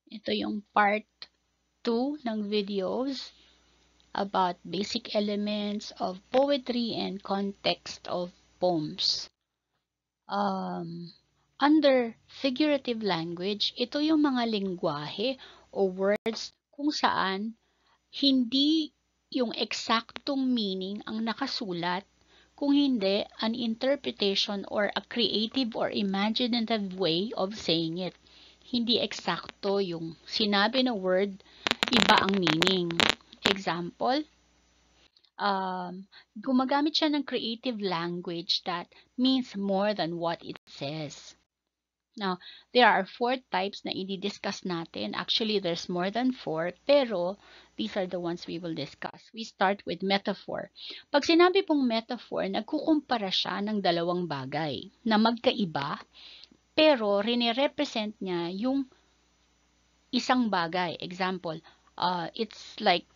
Ito yung part 2 ng videos about basic elements of poetry and context of poems. Under figurative language, ito yung mga lengguwahe o words kung saan hindi yung eksaktong meaning ang nakasulat, kung hindi an interpretation or a creative or imaginative way of saying it. Hindi eksakto yung sinabi na word, iba ang meaning. Example, gumagamit siya ng creative language that means more than what it says. Now, there are 4 types na i-discuss natin. Actually, there's more than 4, pero these are the ones we will discuss. We start with metaphor. Pag sinabi pong metaphor, nagkukumpara siya ng dalawang bagay na magkaiba, pero rinirepresent niya yung isang bagay. Example, it's like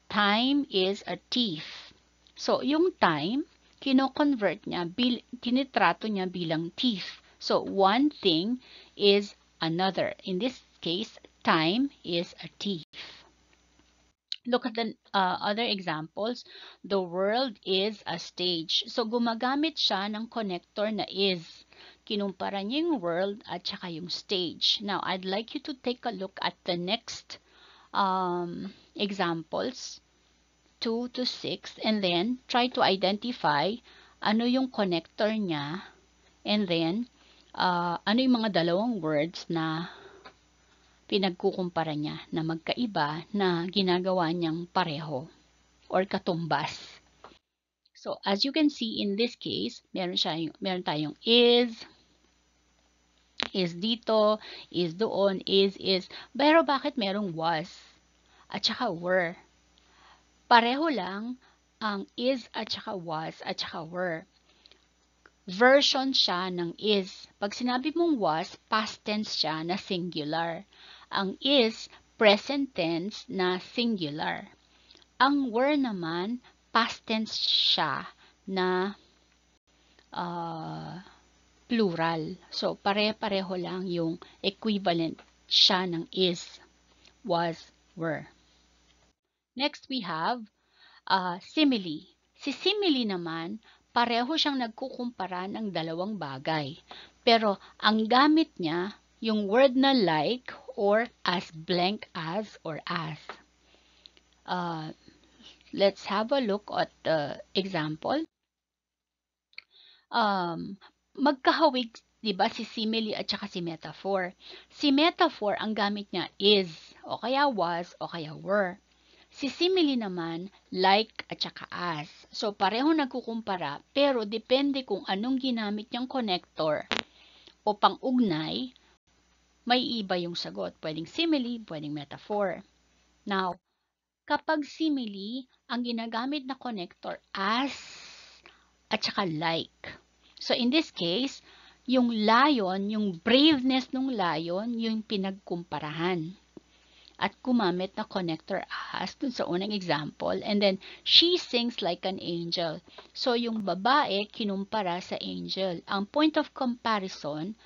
time is a thief. So, yung time, kino-convert niya, tinitrato niya bilang thief. So, one thing is another. In this case, time is a thief. Look at the other examples. The world is a stage. So, gumagamit siya ng connector na is. Kinumpara niya yung world at saka yung stage. Now, I'd like you to take a look at the next examples, 2 to 6, and then try to identify ano yung connector niya, and then ano yung mga dalawang words na pinagkukumpara niya na magkaiba na ginagawa niyang pareho or katumbas. So, as you can see in this case, meron tayong is dito, is doon, is. Pero bakit merong was at saka were? Pareho lang ang is at saka was at saka were. Version siya ng is. Pag sinabi mong was, past tense siya na singular. Ang is, present tense na singular. Ang were naman, past tense siya na plural. So, pare-pareho lang yung equivalent siya ng is, was, were. Next, we have simile. Si simile naman, pareho siyang nagkukumpara ng dalawang bagay. Pero ang gamit niya, yung word na like or as blank as or as. Let's have a look at the example. Magkahawig, di ba, si simile at saka si metaphor. Si metaphor, ang gamit niya is, o kaya was, o kaya were. Si simile naman, like at saka as. So, pareho nagkukumpara, pero depende kung anong ginamit niyang connector o pang-ugnay, may iba yung sagot. Pwedeng simile, pwedeng metaphor. Now, kapag simile, ang ginagamit na connector as at saka like. So, in this case, yung lion, yung braveness ng lion, yung pinagkumparahan. At gumamit na connector as dun sa unang example. And then, she sings like an angel. So, yung babae, kinumpara sa angel. Ang point of comparison,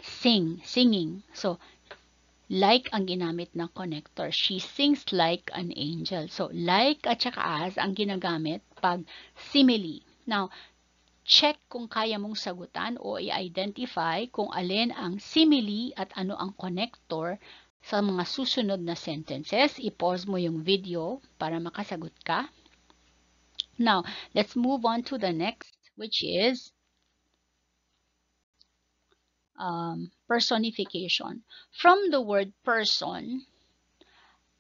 singing. So, like ang ginamit na connector. She sings like an angel. So, like at saka as ang ginagamit pag simile. Now, check kung kaya mong sagutan o i-identify kung alin ang simile at ano ang connector sa mga susunod na sentences. I-pause mo yung video para makasagot ka. Now, let's move on to the next, which is personification. From the word person,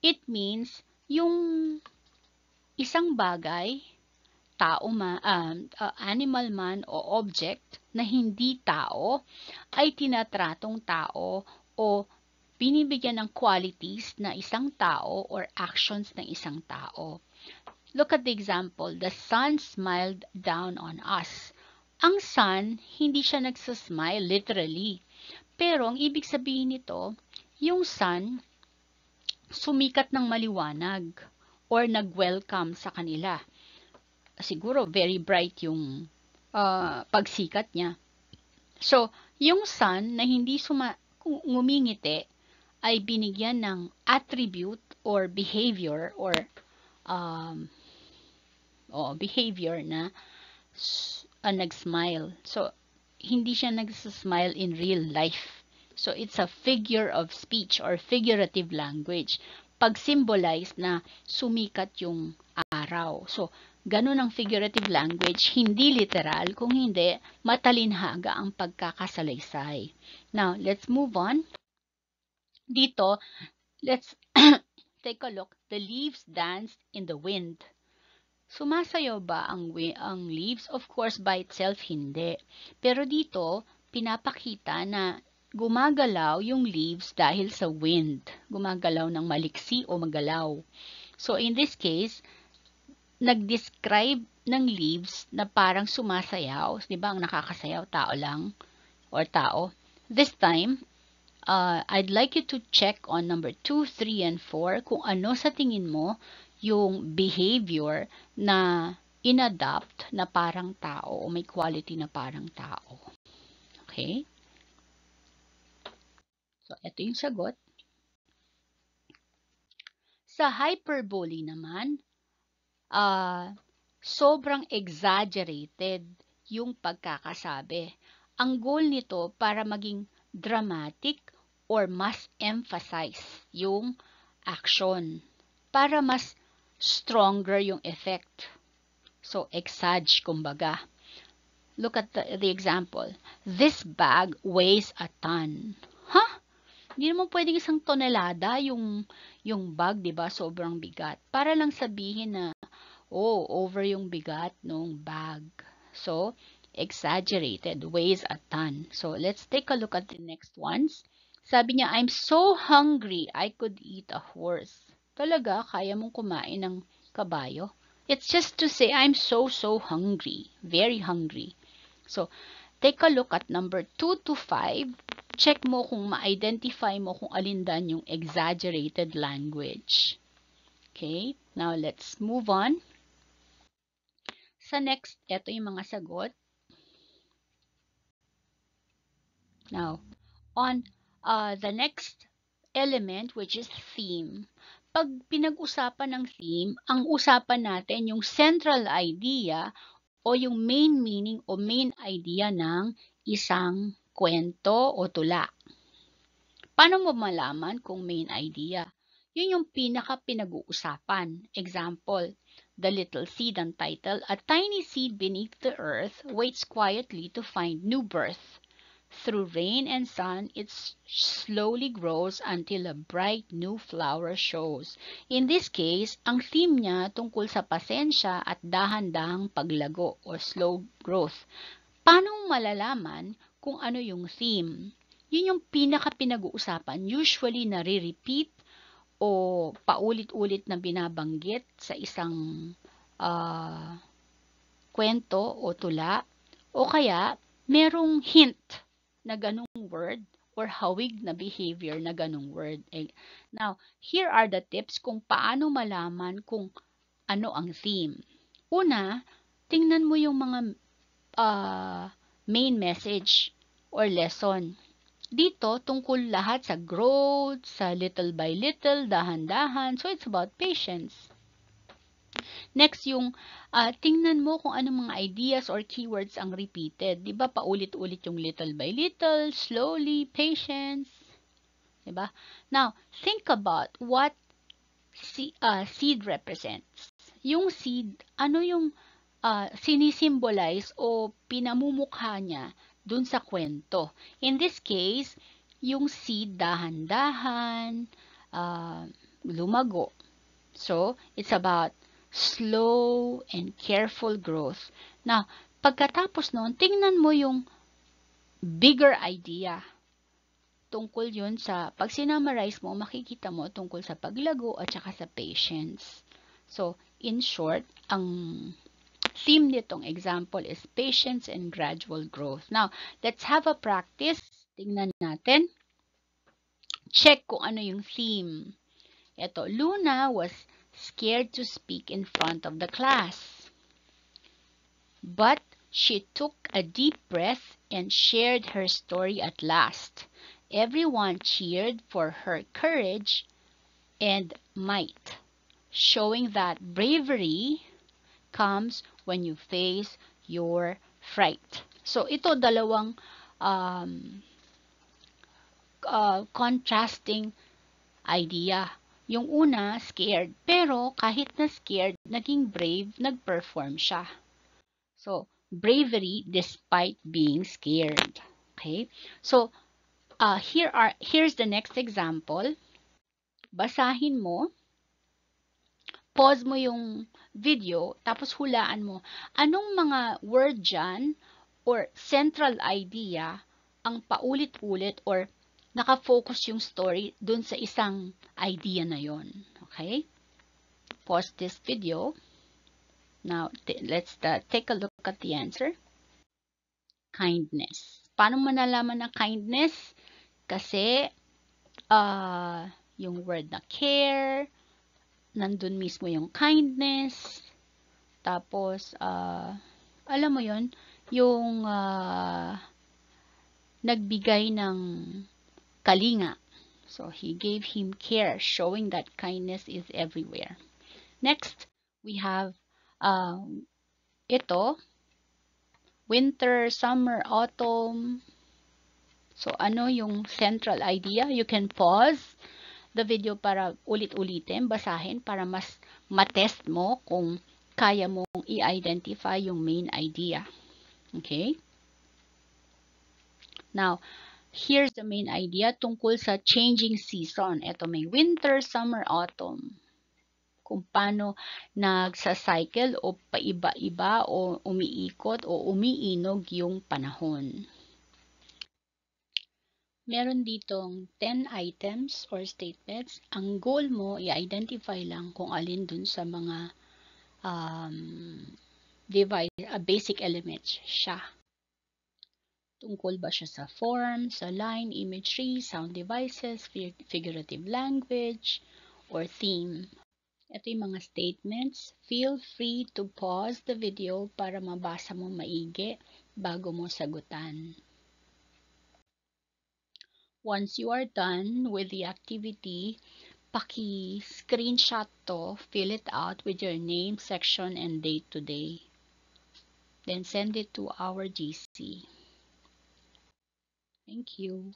it means yung isang bagay, tao man, animal man o object na hindi tao ay tinatratong tao o binibigyan ng qualities na isang tao or actions ng isang tao. Look at the example. The sun smiled down on us. Ang sun, hindi siya nagsasmile literally. Pero ang ibig sabihin nito, yung sun, sumikat ng maliwanag or nag-welcome sa kanila. Siguro very bright yung pagsikat niya. So, yung sun na hindi ngumingiti ay binigyan ng attribute or behavior or behavior na nag-smile. So, hindi siya nag-smile in real life. So, it's a figure of speech or figurative language. Pag-symbolize na sumikat yung araw. So, ganun ang figurative language, hindi literal, kung hindi, matalinhaga ang pagkakasalaysay. Now, let's move on. Dito, let's take a look. The leaves danced in the wind. Sumasayaw ba ang leaves? Of course, by itself, hindi. Pero dito, pinapakita na gumagalaw yung leaves dahil sa wind. Gumagalaw ng maliksi o magalaw. So, in this case, nag-describe ng leaves na parang sumasayaw. Di ba, ang nakakasayaw, tao lang or tao. This time, I'd like you to check on number 2, 3, and 4 kung ano sa tingin mo yung behavior na inadopt na parang tao o may quality na parang tao. Okay? So, ito yung sagot. Sa hyperbole naman, sobrang exaggerated yung pagkakasabi. Ang goal nito para maging dramatic or mas emphasize yung action. Para mas stronger yung effect. So, exage, kumbaga. Look at the example. This bag weighs a ton. Huh? Hindi naman pwedeng isang tonelada yung bag, di ba? Sobrang bigat. Para lang sabihin na, over yung bigat ng bag. So, exaggerated, weighs a ton. So, let's take a look at the next ones. Sabi niya, I'm so hungry, I could eat a horse. Talaga, kaya mong kumain ng kabayo? It's just to say, I'm so hungry. Very hungry. So, take a look at number 2 to 5. Check mo kung ma-identify mo kung alindan yung exaggerated language. Okay? Now, let's move on. Sa next, ito yung mga sagot. Now, on the next element, which is theme. Pag pinag-usapan ng theme, ang usapan natin yung central idea o yung main meaning o main idea ng isang kwento o tula. Paano mo malaman kung main idea? Yun yung pinaka-pinag-uusapan. Example, The Little Seed ang title, a tiny seed beneath the earth waits quietly to find new birth. Through rain and sun, it slowly grows until a bright new flower shows. In this case, ang theme niya tungkol sa pasensya at dahan-dahang paglago o slow growth. Paano malalaman kung ano yung theme? Yun yung pinaka-pinag-uusapan. Usually, nare-repeat o paulit-ulit na binabanggit sa isang kwento o tula. O kaya, merong hint na ganung word or hawig na behavior na ganung word. Now, here are the tips kung paano malaman kung ano ang theme. Una, tingnan mo yung mga main message or lesson. Dito, tungkol lahat sa growth, sa little by little, dahan-dahan. So, it's about patience. Next, yung tingnan mo kung anong mga ideas or keywords ang repeated. Di ba, paulit-ulit yung little by little, slowly, patience. Di ba? Now, think about what seed represents. Yung seed, ano yung sinisimbolize o pinamumukha niya dun sa kwento. In this case, yung seed dahan-dahan, lumago. So, it's about slow and careful growth. Now, pagkatapos nun, tingnan mo yung bigger idea. Tungkol yun sa, pag sinamarize mo, makikita mo tungkol sa paglago at saka sa patience. So, in short, ang theme nitong example is patience and gradual growth. Now, let's have a practice. Tingnan natin. Check kung ano yung theme. Ito, Luna was scared to speak in front of the class. But she took a deep breath and shared her story at last. Everyone cheered for her courage and might, showing that bravery comes when you face your fright. So ito dalawang um, contrasting idea. Yung una, scared. Pero kahit na scared, naging brave, nag-perform siya. So, bravery despite being scared. Okay? So, here's the next example. Basahin mo, pause mo yung video, tapos hulaan mo, anong mga word dyan or central idea ang paulit-ulit or nakafocus yung story dun sa isang idea na yon. Okay? Pause this video. Now, let's take a look at the answer. Kindness. Paano mo nalaman na kindness? Kasi, yung word na care, nandun mismo yung kindness, tapos, alam mo yon yung nagbigay ng kalinga. So, he gave him care, showing that kindness is everywhere. Next, we have ito, winter, summer, autumn. So, ano yung central idea? You can pause the video para ulit-ulitin, basahin para mas matest mo kung kaya mong i-identify yung main idea. Okay? Now, here's the main idea tungkol sa changing season. Ito may winter, summer, autumn. Kung paano nagsa-cycle o paiba-iba o umiikot o umiinog yung panahon. Meron ditong 10 items or statements. Ang goal mo, i-identify lang kung alin dun sa mga basic elements siya. Tungkol ba siya sa form, sa line, imagery, sound devices, figurative language, or theme. Ito yung mga statements. Feel free to pause the video para mabasa mo maigi bago mo sagutan. Once you are done with the activity, paki-screenshot to, fill it out with your name, section, and date today. Then send it to our GC. Thank you.